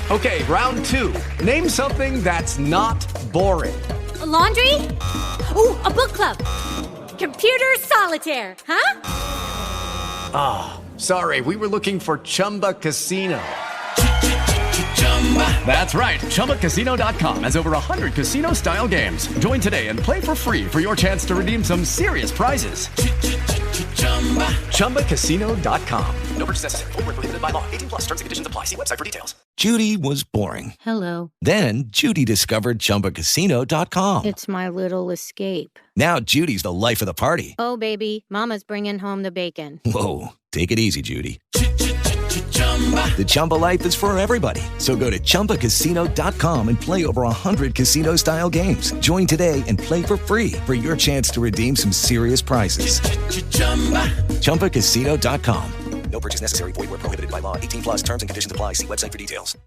Okay, round two. Name something that's not boring. A laundry? Ooh, a book club. Computer solitaire, huh? Ah, sorry, we were looking for Chumba Casino. That's right, ChumbaCasino.com has over 100 casino-style games. Join today and play for free for your chance to redeem some serious prizes. ChumbaCasino.com. No purchase necessary. Void where prohibited by law. 18 plus. Terms and conditions apply. See website for details. Judy was boring. Hello. Then Judy discovered ChumbaCasino.com. It's my little escape. Now Judy's the life of the party. Oh, baby, mama's bringing home the bacon. Whoa, take it easy, Judy. The Chumba life is for everybody. So go to ChumbaCasino.com and play over 100 casino-style games. Join today and play for free for your chance to redeem some serious prizes. ChumbaCasino.com. No purchase necessary. Void where prohibited by law. 18 plus. Terms and conditions apply. See website for details.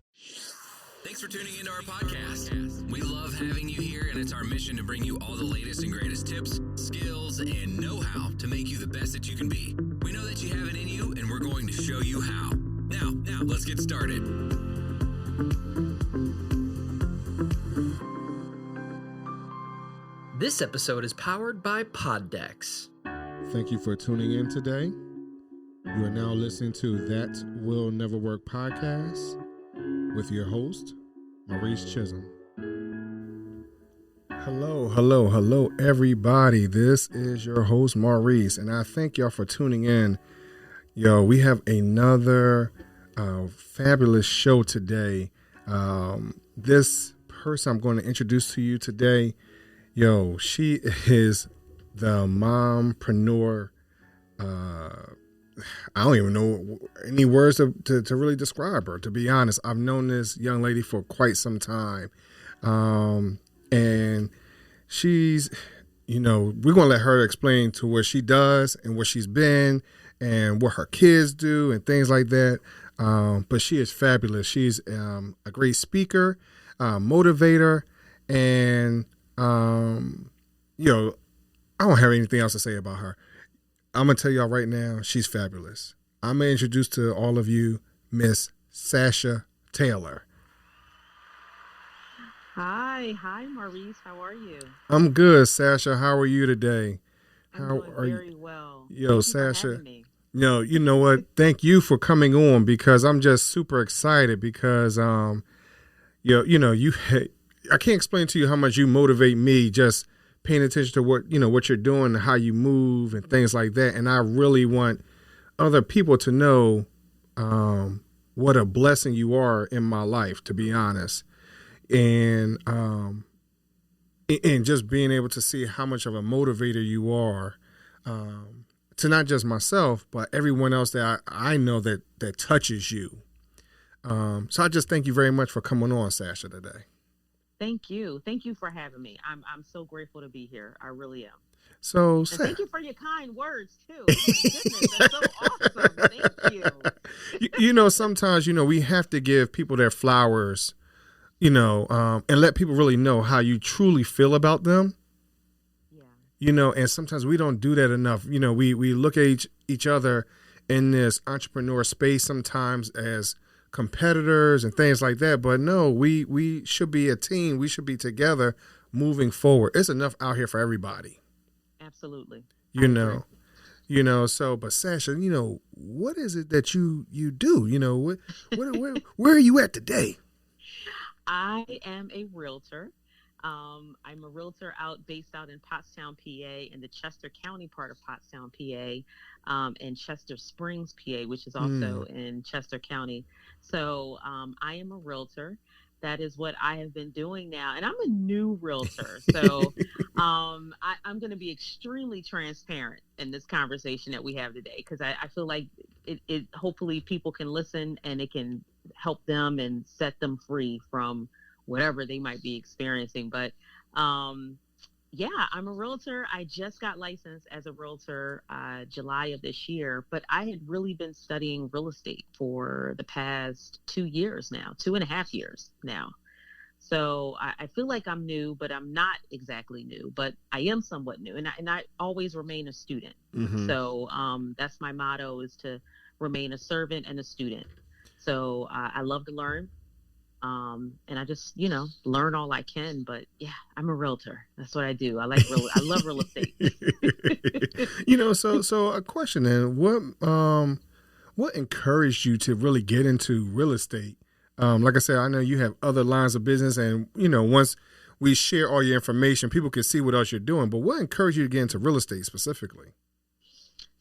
Thanks for tuning into our podcast. We love having you here, and it's our mission to bring you all the latest and greatest tips, skills, and know-how to make you the best that you can be. We know that you have it in you, and we're going to show you how. Now, let's get started. This episode is powered by Poddex. Thank you for tuning in today. You are now listening to That Will Never Work podcast with your host, Maurice Chisholm. Hello, everybody. This is your host, Maurice, and I thank y'all for tuning in. Yo, we have another fabulous show today. This person I'm going to introduce to you today, yo, she is the MOMpreneur. I don't even know any words to really describe her, to be honest. I've known this young lady for quite some time. And she's, we're going to let her explain to what she does and where she's been and what her kids do and things like that. But she is fabulous. She's a great speaker, motivator, and, I don't have anything else to say about her. I'm going to tell y'all right now, she's fabulous. I'm going to introduce to all of you Miss Sasha Taylor. Hi, Maurice. How are you? I'm good, Sasha. How are you today? I'm doing very well. Yo, Sasha. You know what? Thank you for coming on because I'm just super excited because, I can't explain to you how much you motivate me just paying attention to what you're doing and how you move and things like that. And I really want other people to know what a blessing you are in my life, to be honest. And just being able to see how much of a motivator you are to not just myself, but everyone else that I know that touches you. So I just thank you very much for coming on, Sasha, today. Thank you. Thank you for having me. I'm so grateful to be here. I really am. So thank you for your kind words too. Oh my goodness, that's so awesome. Thank you. Sometimes, we have to give people their flowers, and let people really know how you truly feel about them. Yeah. And sometimes we don't do that enough. We look at each other in this entrepreneur space sometimes as competitors and things like that. But no, we should be a team. We should be together moving forward. It's enough out here for everybody. Absolutely. But Sasha, what is it that you do? Where are you at today? I am a realtor. I'm a realtor based out in Pottstown, PA, in the Chester County part of Pottstown, PA, and Chester Springs, PA, which is also in Chester County. So I am a realtor. That is what I have been doing now. And I'm a new realtor. So I'm going to be extremely transparent in this conversation that we have today, because I feel like it hopefully people can listen and it can help them and set them free from whatever they might be experiencing. But yeah, I'm a realtor. I just got licensed as a realtor July of this year, but I had really been studying real estate for the past 2.5 years now. So I feel like I'm new, but I'm not exactly new, but I am somewhat new, and I always remain a student. Mm-hmm. So that's my motto, is to remain a servant and a student. So I love to learn. And I just, learn all I can. But yeah, I'm a realtor. That's what I do. I love real estate. So a question then, what encouraged you to really get into real estate? Like I said, I know you have other lines of business, and once we share all your information, people can see what else you're doing. But what encouraged you to get into real estate specifically?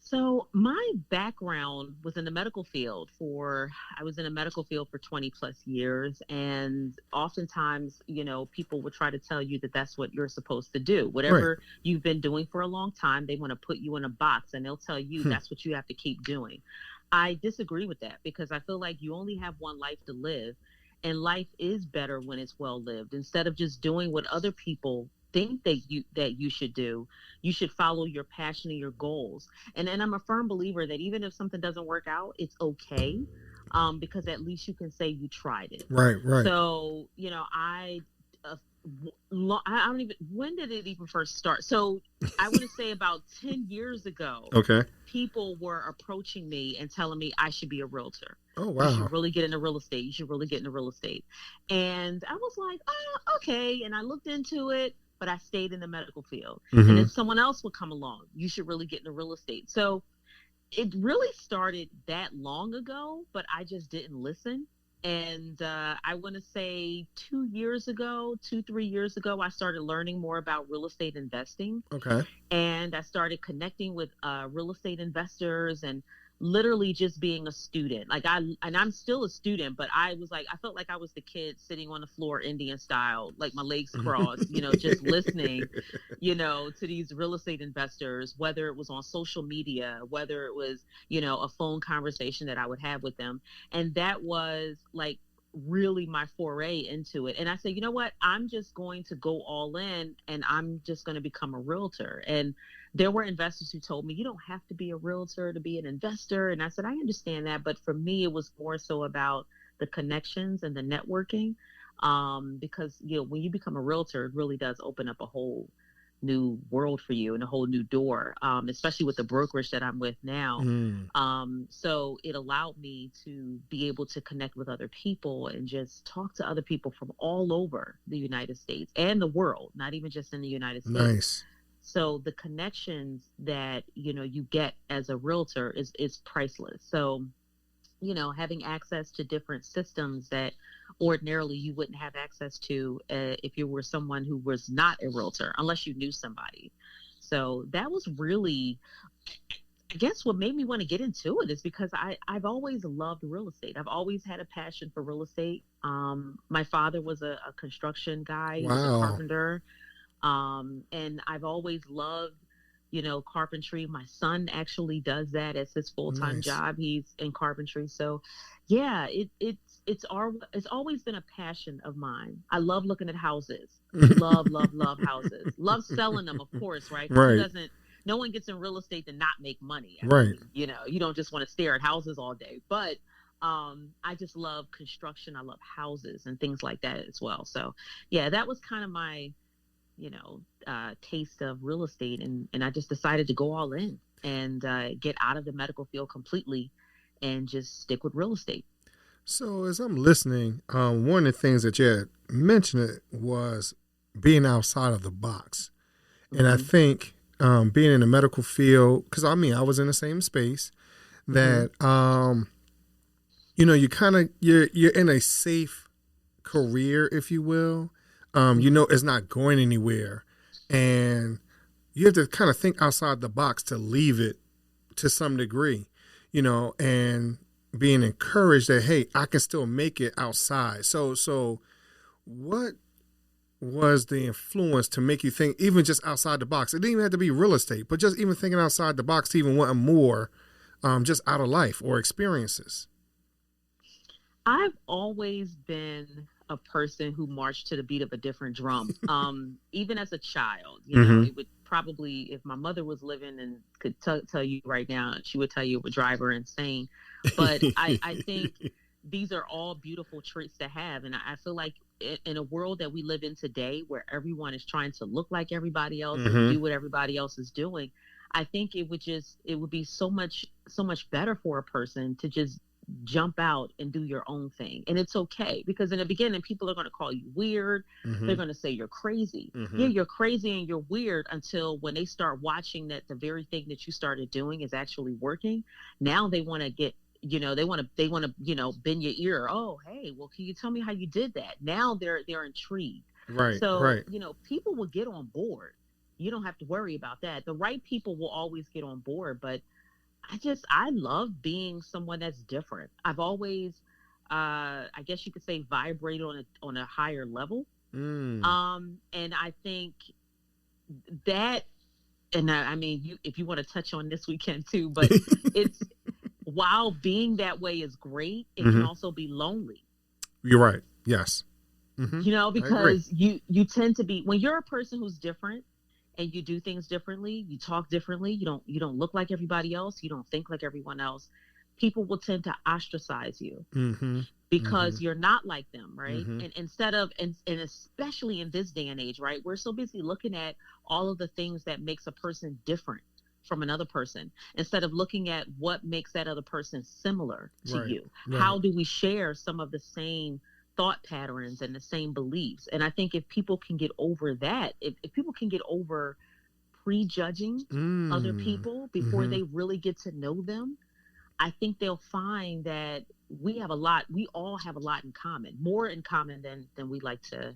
So my background was in the medical field I was in the medical field for 20 plus years. And oftentimes, people would try to tell you that that's what you're supposed to do. Whatever you've been doing for a long time, they want to put you in a box and they'll tell you that's what you have to keep doing. I disagree with that because I feel like you only have one life to live, and life is better when it's well lived. Instead of just doing what other people think that you should do, you should follow your passion and your goals. And I'm a firm believer that even if something doesn't work out, it's okay, because at least you can say you tried it. Right. So I don't even, when did it even first start? So I want to say about 10 years ago. Okay. People were approaching me and telling me I should be a realtor. Oh, wow. You should really get into real estate. You should really get into real estate. And I was like, oh, okay. And I looked into it, but I stayed in the medical field. Mm-hmm. And then someone else would come along. You should really get into real estate. So it really started that long ago, but I just didn't listen. And I want to say 3 years ago, I started learning more about real estate investing. Okay. And I started connecting with real estate investors and literally just being a student. I'm still a student, but I felt like I was the kid sitting on the floor Indian style, like my legs crossed, just listening, to these real estate investors, whether it was on social media, whether it was, a phone conversation that I would have with them. And that was like really my foray into it. And I said, you know what, I'm just going to go all in and I'm just going to become a realtor. And there were investors who told me, you don't have to be a realtor to be an investor. And I said, I understand that. But for me, it was more so about the connections and the networking, because, when you become a realtor, it really does open up a whole new world for you and a whole new door, especially with the brokerage that I'm with now. So it allowed me to be able to connect with other people and just talk to other people from all over the United States and the world, not even just in the United States. Nice. So the connections that, you get as a realtor is priceless. So, having access to different systems that ordinarily you wouldn't have access to if you were someone who was not a realtor, unless you knew somebody. So that was really, I guess, what made me want to get into it is because I've always loved real estate. I've always had a passion for real estate. My father was a construction guy. Wow. He was a carpenter. And I've always loved, carpentry. My son actually does that as his full-time job. He's in carpentry. So yeah, it's always been a passion of mine. I love looking at houses. love houses. Love selling them, of course, right? Right. No one gets in real estate to not make money. Right. You don't just want to stare at houses all day, but I just love construction. I love houses and things like that as well. So yeah, that was kind of my taste of real estate, and I just decided to go all in and get out of the medical field completely and just stick with real estate. So as I'm listening, one of the things that you had mentioned was being outside of the box. And I think being in the medical field, because I was in the same space, that you're in a safe career, if you will. It's not going anywhere, and you have to kind of think outside the box to leave it to some degree, and being encouraged that, hey, I can still make it outside. So what was the influence to make you think even just outside the box? It didn't even have to be real estate, but just even thinking outside the box to even want more, just out of life or experiences. I've always been a person who marched to the beat of a different drum. Even as a child, it would probably, if my mother was living and could tell you right now, she would tell you it would drive her insane. But I think these are all beautiful traits to have. And I feel like in a world that we live in today, where everyone is trying to look like everybody else and do what everybody else is doing, I think it would be so much better for a person to just jump out and do your own thing. And it's okay, because in the beginning, people are going to call you weird. They're going to say you're crazy. Yeah, you're crazy and you're weird, until when they start watching that the very thing that you started doing is actually working. Now they want to get, they want to, bend your ear. Oh, hey, well, can you tell me how you did that? Now they're intrigued. Right. So, right. People will get on board. You don't have to worry about that. The right people will always get on board. But I love being someone that's different. I've always, I guess you could say, vibrated on a higher level. And I think that, and I mean, if you want to touch on this, we can too, but it's, while being that way is great, it can also be lonely. You're right. Yes. Because you tend to be, when you're a person who's different and you do things differently, you talk differently, you don't look like everybody else, you don't think like everyone else, people will tend to ostracize you because you're not like them, right? And instead of, and especially in this day and age, right, we're so busy looking at all of the things that makes a person different from another person, instead of looking at what makes that other person similar to you. How do we share some of the same thought patterns and the same beliefs? And I think if people can get over that, if people can get over prejudging other people before they really get to know them, I think they'll find that we all have a lot in common, more in common than we like to,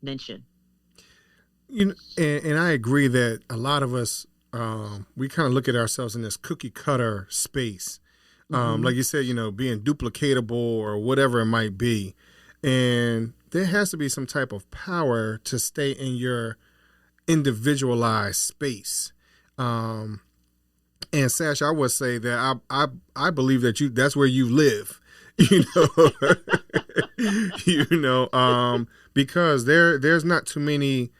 mention. And I agree that a lot of us, we kind of look at ourselves in this cookie cutter space. Like you said, being duplicatable or whatever it might be. And there has to be some type of power to stay in your individualized space. And Sasha, I would say that I believe that that's where you live, because there's not too many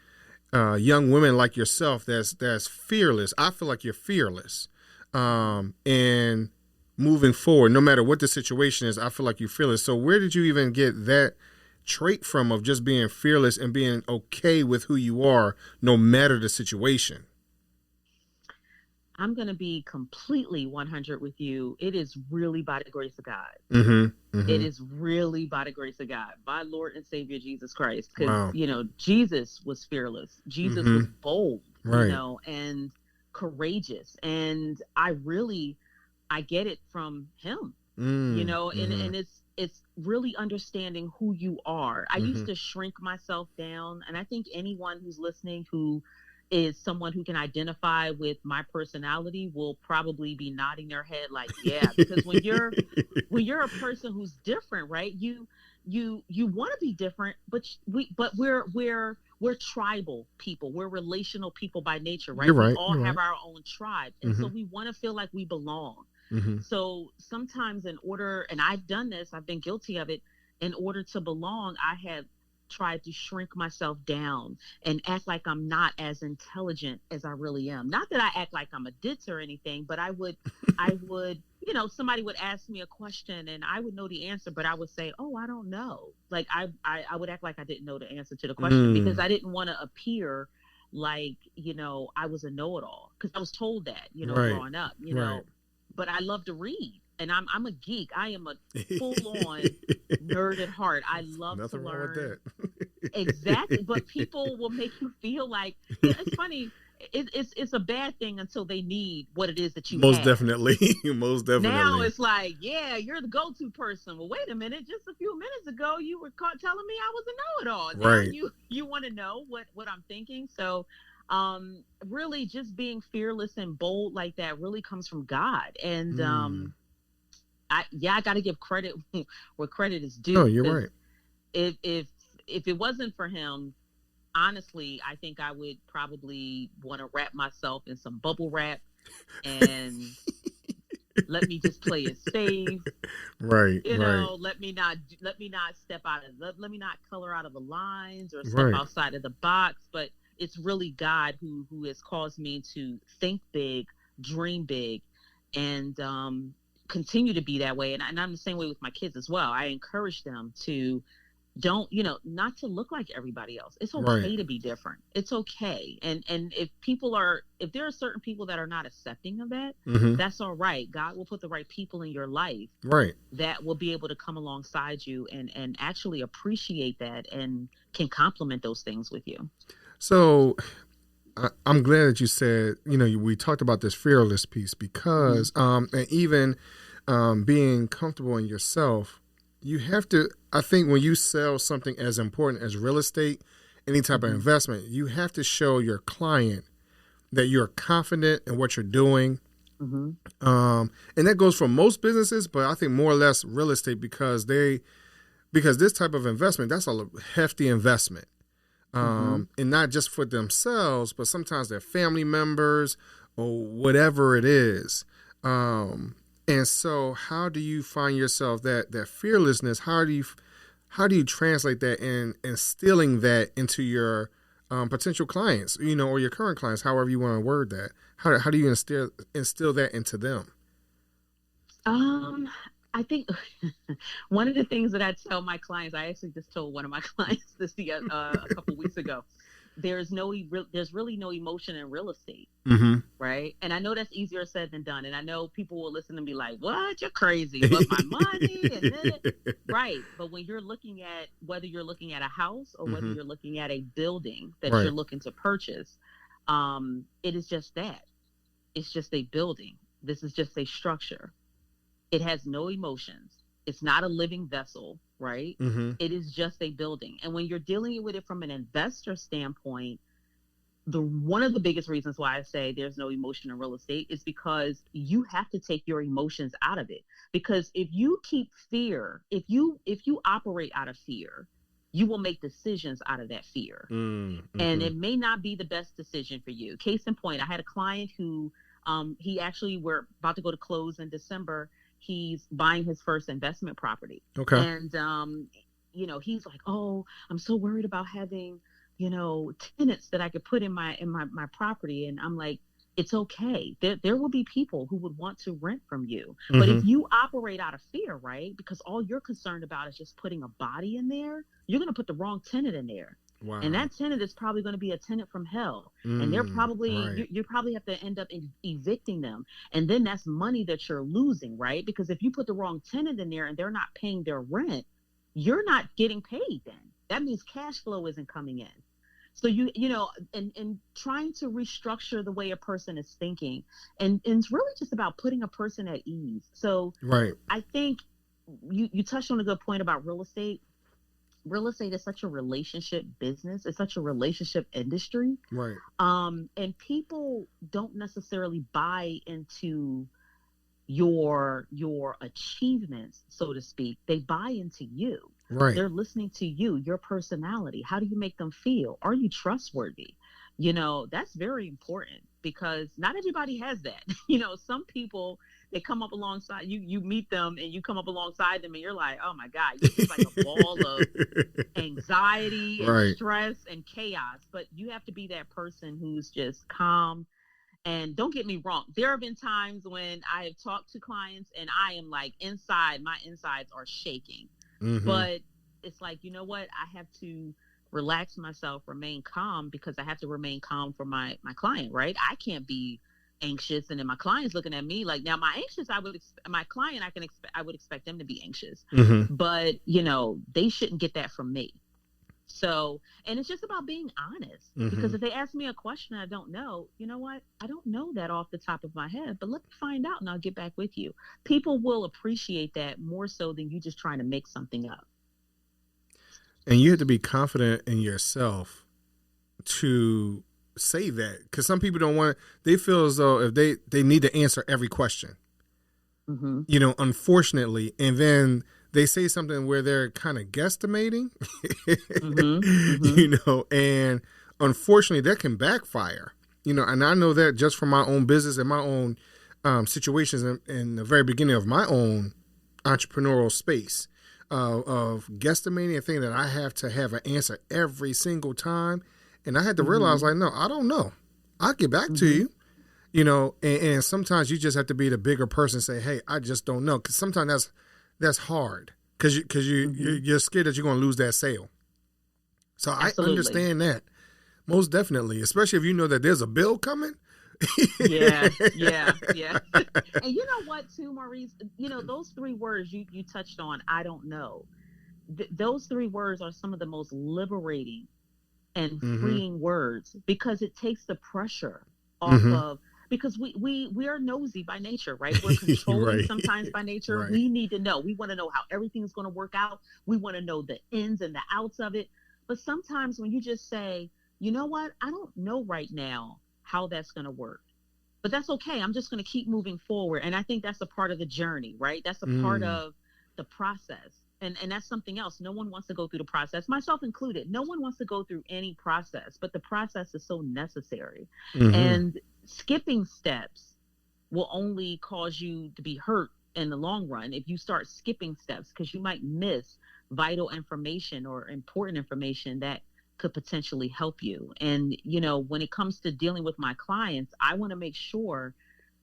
young women like yourself that's fearless. I feel like you're fearless. And moving forward, no matter what the situation is, I feel like you're fearless. So where did you even get that trait from, of just being fearless and being okay with who you are, no matter the situation? I'm going to be completely 100 with you. It is really by the grace of God. It is really by the grace of God, my Lord and Savior, Jesus Christ. Because, Jesus was fearless. Jesus was bold, and courageous. And I get it from him, and it's really understanding who you are. I used to shrink myself down, and I think anyone who's listening who is someone who can identify with my personality will probably be nodding their head like, yeah, because when you're a person who's different, right? You want to be different, but we're tribal people. We're relational people by nature, right? We all have our own tribe, and so we want to feel like we belong. So sometimes in order, and I've done this, I've been guilty of it, in order to belong, I have tried to shrink myself down and act like I'm not as intelligent as I really am. Not that I act like I'm a ditz or anything, but I would, somebody would ask me a question and I would know the answer, but I would say, oh, I don't know. Like I would act like I didn't know the answer to the question because I didn't want to appear like, I was a know-it-all, because I was told that, growing up, but I love to read. And I'm a geek. I am a full-on nerd at heart. I love to learn. Nothing wrong with that. Exactly. But people will make you feel like, it's funny. It's a bad thing until they need what it is that you Most have. Definitely. Most definitely. Now it's like, yeah, you're the go-to person. Well, wait a minute. Just a few minutes ago, you were telling me I was a know-it-all. Now you want to know what I'm thinking. So really just being fearless and bold like that really comes from God. And I got to give credit where credit is due. Oh, you're right. If it wasn't for him, honestly, I think I would probably want to wrap myself in some bubble wrap and let me just play it safe. Right. Let me not step out of let me not color out of the lines or step outside of the box. But it's really God who has caused me to think big, dream big, and continue to be that way. And I'm the same way with my kids as well. I encourage them to don't, not to look like everybody else. It's okay Right. to be different. It's okay. And if there are certain people that are not accepting of that, Mm-hmm. that's all right. God will put the right people in your life Right. that will be able to come alongside you and actually appreciate that and can complement those things with you. So I'm glad that you said, we talked about this fearless piece because, and even being comfortable in yourself, you have to, I think when you sell something as important as real estate, any type of investment, you have to show your client that you're confident in what you're doing. And that goes for most businesses, but I think more or less real estate because this type of investment, that's a hefty investment. And not just for themselves, but sometimes their family members or whatever it is. And so how do you find yourself that fearlessness? How do you translate that and instilling that into your potential clients, or your current clients, however you want to word that? How do you instill that into them? I think one of the things that I tell my clients, I actually just told one of my clients this a couple weeks ago. There's really no emotion in real estate, right? And I know that's easier said than done. And I know people will listen and be like, "What? You're crazy! But my money!" Right? But when you're looking at whether you're looking at a house or whether you're looking at a building that Right. you're looking to purchase, it is just that. It's just a building. This is just a structure. It has no emotions. It's not a living vessel, right? It is just a building. And when you're dealing with it from an investor standpoint, one of the biggest reasons why I say there's no emotion in real estate is because you have to take your emotions out of it. Because if you keep fear, if you operate out of fear, you will make decisions out of that fear. And it may not be the best decision for you. Case in point, I had a client who we're about to go to close in December. He's buying his first investment property. Okay. And, he's like, "Oh, I'm so worried about having, tenants that I could put in my property." And I'm like, it's okay. There will be people who would want to rent from you. But if you operate out of fear, right? Because all you're concerned about is just putting a body in there, you're going to put the wrong tenant in there. Wow. And that tenant is probably going to be a tenant from hell. And they're probably, right. you probably have to end up evicting them. And then that's money that you're losing, right? Because if you put the wrong tenant in there and they're not paying their rent, you're not getting paid then. That means cash flow isn't coming in. So and trying to restructure the way a person is thinking. And it's really just about putting a person at ease. So Right. I think you touched on a good point about real estate. Real estate is such a relationship business. It's such a relationship industry. Right. And people don't necessarily buy into your achievements, so to speak. They buy into you. Right. They're listening to you, your personality. How do you make them feel? Are you trustworthy? That's very important because not everybody has that. Some people, they come up alongside you meet them and you come up alongside them and you're like, "Oh my God, you're just like a ball of anxiety and Right. stress and chaos." But you have to be that person who's just calm. And don't get me wrong, there have been times when I have talked to clients and I am like my insides are shaking. But it's like, you know what? I have to relax myself, remain calm because I have to remain calm for my client, right? I can't be anxious and then my client's looking at me like, now my anxious, I would expect them to be anxious, but they shouldn't get that from me. So, and it's just about being honest because if they ask me a question I don't know, you know what? I don't know that off the top of my head, but let me find out and I'll get back with you. People will appreciate that more so than you just trying to make something up. And you have to be confident in yourself to say that because some people don't want they feel as though if they need to answer every question, unfortunately, and then they say something where they're kind of guesstimating, and unfortunately that can backfire, and I know that just from my own business and my own situations in the very beginning of my own entrepreneurial space of guesstimating and thinking that I have to have an answer every single time. And I had to realize, like, no, I don't know. I'll get back to you, and sometimes you just have to be the bigger person and say, hey, I just don't know. Because sometimes that's hard because you're scared that you're going to lose that sale. So Absolutely. I understand that most definitely, especially if you know that there's a bill coming. Yeah. And you know what, too, Maurice? You know, those 3 words you touched on, I don't know. Those 3 words are some of the most liberating and freeing words, because it takes the pressure off of, because we are nosy by nature, right? We're controlling Right. sometimes by nature. Right. We need to know. We want to know how everything's going to work out. We want to know the ins and the outs of it. But sometimes when you just say, you know what, I don't know right now how that's going to work, but that's okay. I'm just going to keep moving forward. And I think that's a part of the journey, right? That's a part of the process. And that's something else. No one wants to go through the process, myself included. No one wants to go through any process, but the process is so necessary. And skipping steps will only cause you to be hurt in the long run if you start skipping steps, because you might miss vital information or important information that could potentially help you. And, you know, when it comes to dealing with my clients, I want to make sure,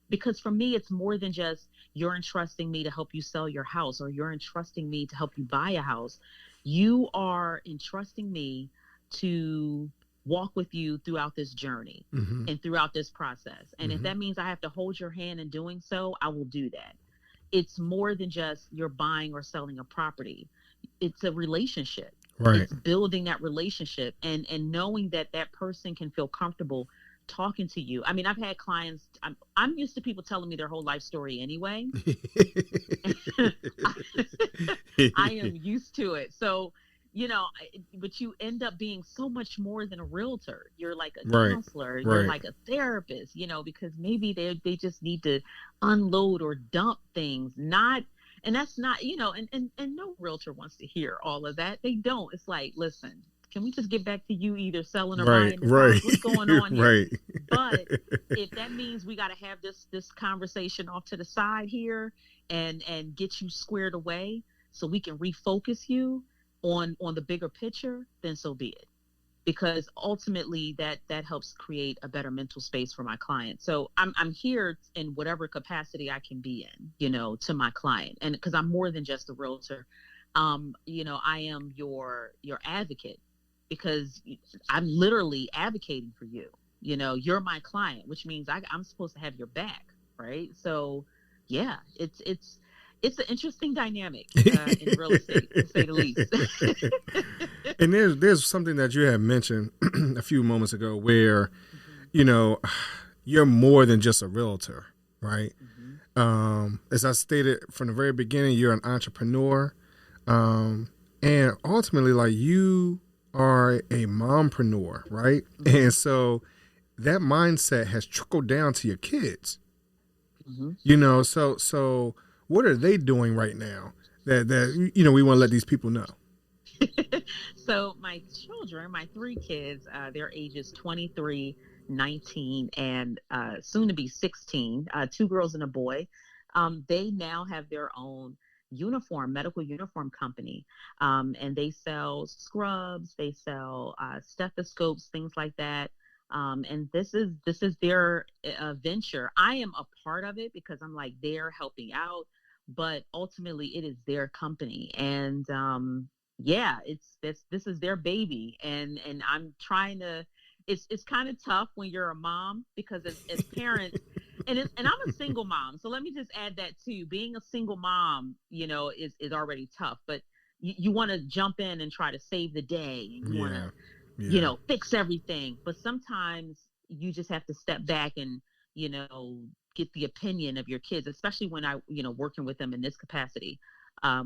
because for me, it's more than just you're entrusting me to help you sell your house, or you're entrusting me to help you buy a house. You are entrusting me to walk with you throughout this journey and throughout this process. And if that means I have to hold your hand in doing so, I will do that. It's more than just you're buying or selling a property. It's a relationship. Right. It's building that relationship and knowing that that person can feel comfortable talking to you. I mean, I've had clients, I'm used to people telling me their whole life story anyway. I am used to it. So, you know, but you end up being so much more than a realtor. You're like a counselor, you're like a therapist, you know, because maybe they just need to unload or dump things, and that's not, you know, and no realtor wants to hear all of that. They don't. It's like, listen, can we just get back to you either selling or buying this house? What's going on here? But if that means we got to have this conversation off to the side here and get you squared away so we can refocus you on the bigger picture, then so be it. Because ultimately that helps create a better mental space for my client. So I'm here in whatever capacity I can be in, you know, to my client. And because I'm more than just a realtor, you know, I am your advocate, because I'm literally advocating for you. You know, you're my client, which means I'm supposed to have your back, right? So yeah, it's an interesting dynamic in real estate, to say the least. And there's something that you had mentioned a few moments ago where, you know, you're more than just a realtor, right? As I stated from the very beginning, you're an entrepreneur. And ultimately, like, you are a mompreneur, right? And so that mindset has trickled down to your kids. You know, so what are they doing right now that you know, we want to let these people know? So my children, my 3 kids, their ages 23, 19, and soon to be 16, 2 girls and a boy. They now have their own medical uniform company. And they sell scrubs, they sell stethoscopes, things like that. And this is their venture. I am a part of it because I'm like, they're helping out, but ultimately it is their company. And yeah, this is their baby. And I'm trying to, it's kind of tough when you're a mom, because as parents, and I'm a single mom. So let me just add that too. Being a single mom, you know, is already tough, but you want to jump in and try to save the day. And you want to, you know, fix everything. But sometimes you just have to step back and, you know, get the opinion of your kids, especially when you know, working with them in this capacity,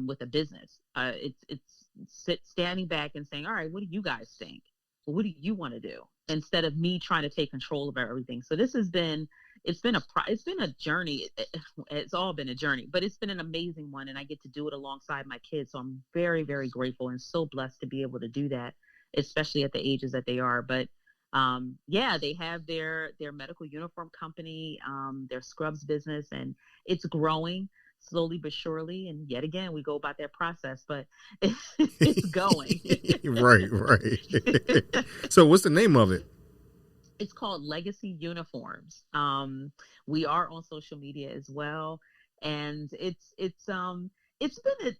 with a business. It's standing back and saying, all right, what do you guys think? Well, what do you want to do? Instead of me trying to take control of everything. So this has been, it's been a journey. It's all been a journey, but it's been an amazing one. And I get to do it alongside my kids. So I'm very, very grateful and so blessed to be able to do that, especially at the ages that they are. But yeah, they have their medical uniform company, their scrubs business, and it's growing slowly but surely. And yet again, we go about that process, but it's going. Right. So what's the name of it? It's called Legacy Uniforms. We are on social media as well. And it's it's been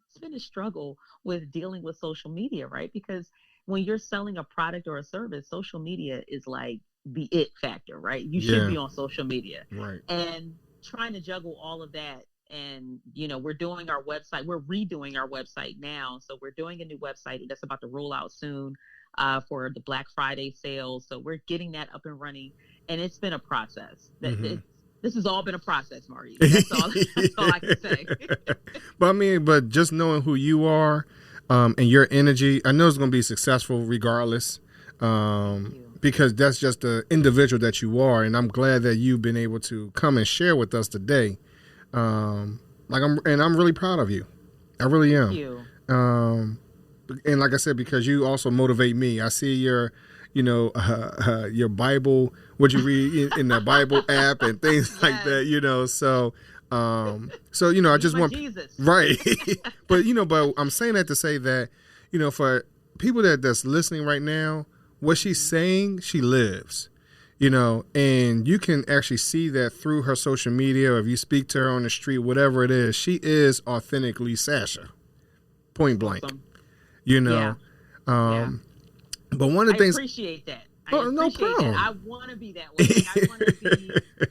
it's been a struggle with dealing with social media, right? Because when you're selling a product or a service, social media is like the it factor, right? You should be on social media. Right. And trying to juggle all of that. And, we're doing our website. We're redoing our website now. So we're doing a new website that's about to roll out soon for the Black Friday sales. So we're getting that up and running. And it's been a process. This has all been a process, Maurice. That's all I can say. But just knowing who you are and your energy, I know it's going to be successful regardless. Because that's just the individual that you are, and I'm glad that you've been able to come and share with us today. I'm really proud of you. I really am. Thank you. And like I said, because you also motivate me. I see your Bible, what you read in the Bible app and things like that. So I just want Jesus. Right, but I'm saying that to say that for people that's listening right now, what she's saying, she lives. And you can actually see that through her social media, or if you speak to her on the street, whatever it is, she is authentically Sasha, point blank. Awesome. But one of the things, I appreciate that. No problem. That. I want to be that way. I want to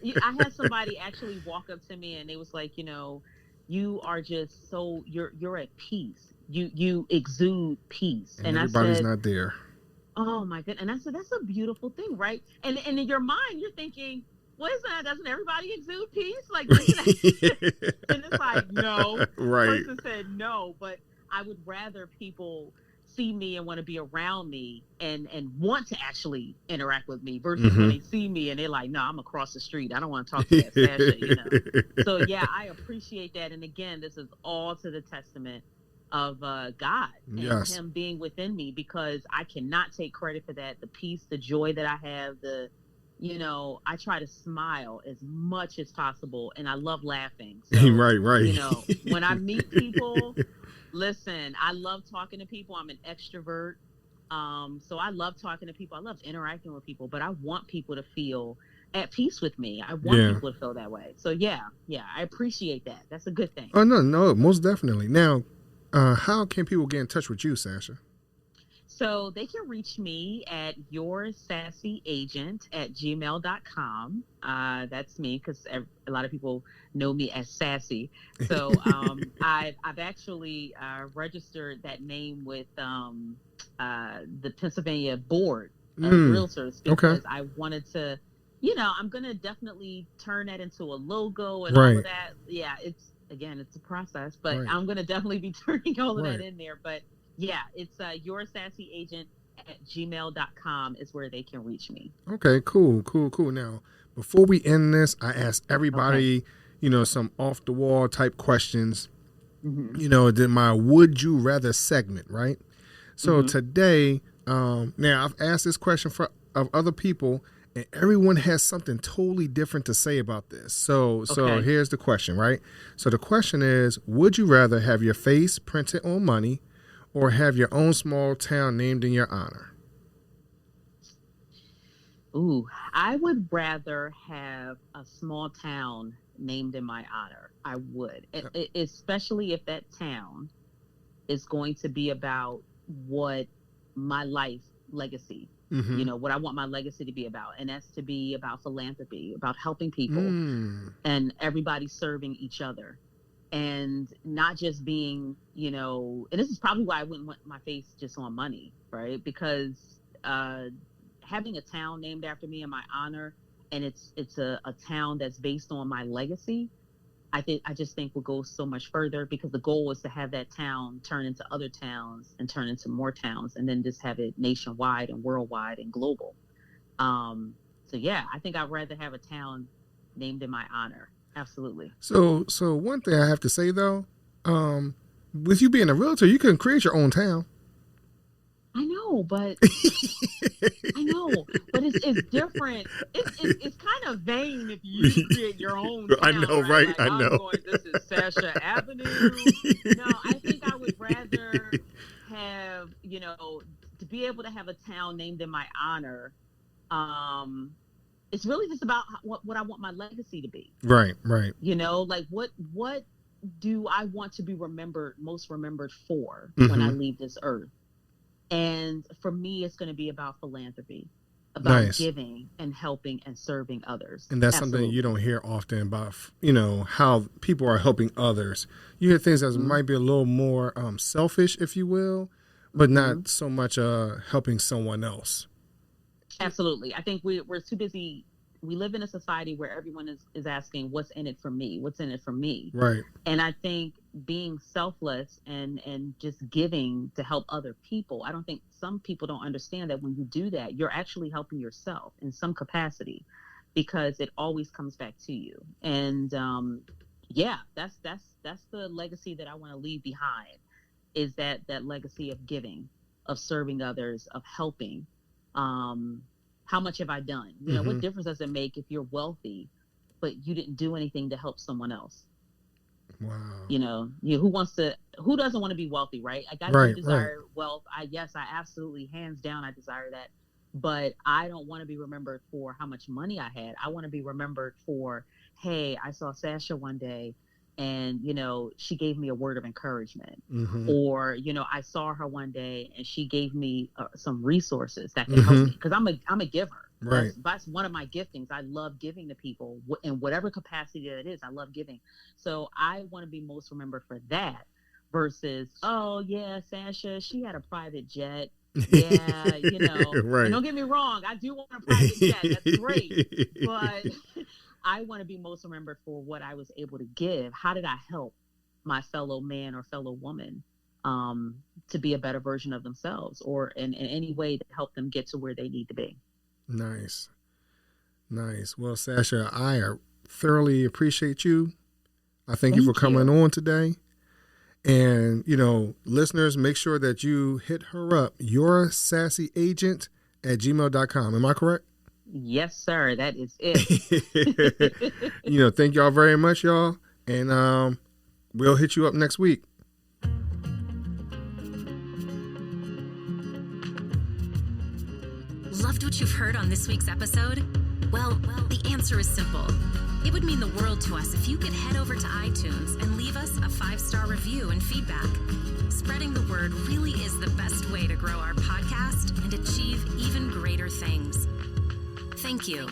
be. I had somebody actually walk up to me and they was like, you are just so you're at peace. You exude peace. And everybody's not there. Oh my goodness. And I said, that's a beautiful thing, right? And in your mind, you're thinking, what is that? Doesn't everybody exude peace? Like, and it's like, no. Right. The person said no, but I would rather people see me and want to be around me and want to actually interact with me versus when they see me and they're like, no, I'm across the street. I don't want to talk to that Sasha, So yeah, I appreciate that. And again, this is all to the testament of God and him being within me, because I cannot take credit for that. The peace, the joy that I have, I try to smile as much as possible, and I love laughing. So, right. When I meet people, listen, I love talking to people. I'm an extrovert. So I love talking to people. I love interacting with people, but I want people to feel at peace with me. I want people to feel that way. So yeah, I appreciate that. That's a good thing. Oh, no, most definitely. Now, how can people get in touch with you, Sasha? So they can reach me at yoursassyagent@gmail.com. That's me, because a lot of people know me as Sassy. So I've actually registered that name with the Pennsylvania Board of Realtors, because I wanted to, I'm going to definitely turn that into a logo and all of that. Yeah, it's a process, but I'm going to definitely be turning all of that in there. But yeah, it's yoursassyagent@gmail.com is where they can reach me. Okay, cool. Now, before we end this, I ask everybody, some off the wall type questions, my would you rather segment, right? So today, now I've asked this question of other people, and everyone has something totally different to say about this. So here's the question, right? So the question is, would you rather have your face printed on money or have your own small town named in your honor? Ooh, I would rather have a small town named in my honor. I would, especially if that town is going to be about what my life legacy, what I want my legacy to be about. And that's to be about philanthropy, about helping people and everybody serving each other. And not just being, and this is probably why I wouldn't want my face just on money, right? Because having a town named after me in my honor, and it's a town that's based on my legacy, I just think will go so much further, because the goal was to have that town turn into other towns and turn into more towns, and then just have it nationwide and worldwide and global. So yeah, I think I'd rather have a town named in my honor. Absolutely. So one thing I have to say though, with you being a realtor, you can create your own town. I know, but it's different. It's kind of vain if you create your own town. I know, right? Like, I know. This is Sasha Avenue. No, I think I would rather have, to be able to have a town named in my honor. It's really just about what I want my legacy to be. Right. Like what do I want to be most remembered for when I leave this earth? And for me, it's going to be about philanthropy, about giving and helping and serving others. And that's something you don't hear often about, you know, how people are helping others. You hear things that might be a little more selfish, if you will, but not so much helping someone else. Absolutely. I think we're too busy. We live in a society where everyone is asking, what's in it for me? What's in it for me? Right. And I think being selfless and just giving to help other people, I don't think some people don't understand that when you do that, you're actually helping yourself in some capacity, because it always comes back to you. And that's the legacy that I want to leave behind, is that legacy of giving, of serving others, of helping. How much have I done? You know, what difference does it make if you're wealthy, but you didn't do anything to help someone else? Wow. You know, who doesn't want to be wealthy, right? I got desire wealth. I absolutely, hands down, I desire that. But I don't want to be remembered for how much money I had. I want to be remembered for, hey, I saw Sasha one day and, you know, she gave me a word of encouragement. Or, you know, I saw her one day and she gave me some resources that can help me, because I'm a giver. Right. That's one of my giftings. I love giving to people in whatever capacity that it is. I love giving. So I want to be most remembered for that versus, oh yeah, Sasha, she had a private jet. Yeah, you know, right. And don't get me wrong, I do want a private jet. That's great. But I want to be most remembered for what I was able to give. How did I help my fellow man or fellow woman to be a better version of themselves, or in any way to help them get to where they need to be? Nice. Well, Sasha, I thoroughly appreciate you. I thank you for coming on today. And, you know, listeners, make sure that you hit her up, yoursassyagent@gmail.com. Am I correct? Yes, sir. That is it. You know, thank y'all very much, y'all. And we'll hit you up next week. Loved what you've heard on this week's episode? Well, the answer is simple. It would mean the world to us if you could head over to iTunes and leave us a 5-star review and feedback. Spreading the word really is the best way to grow our podcast and achieve even greater things. Thank you.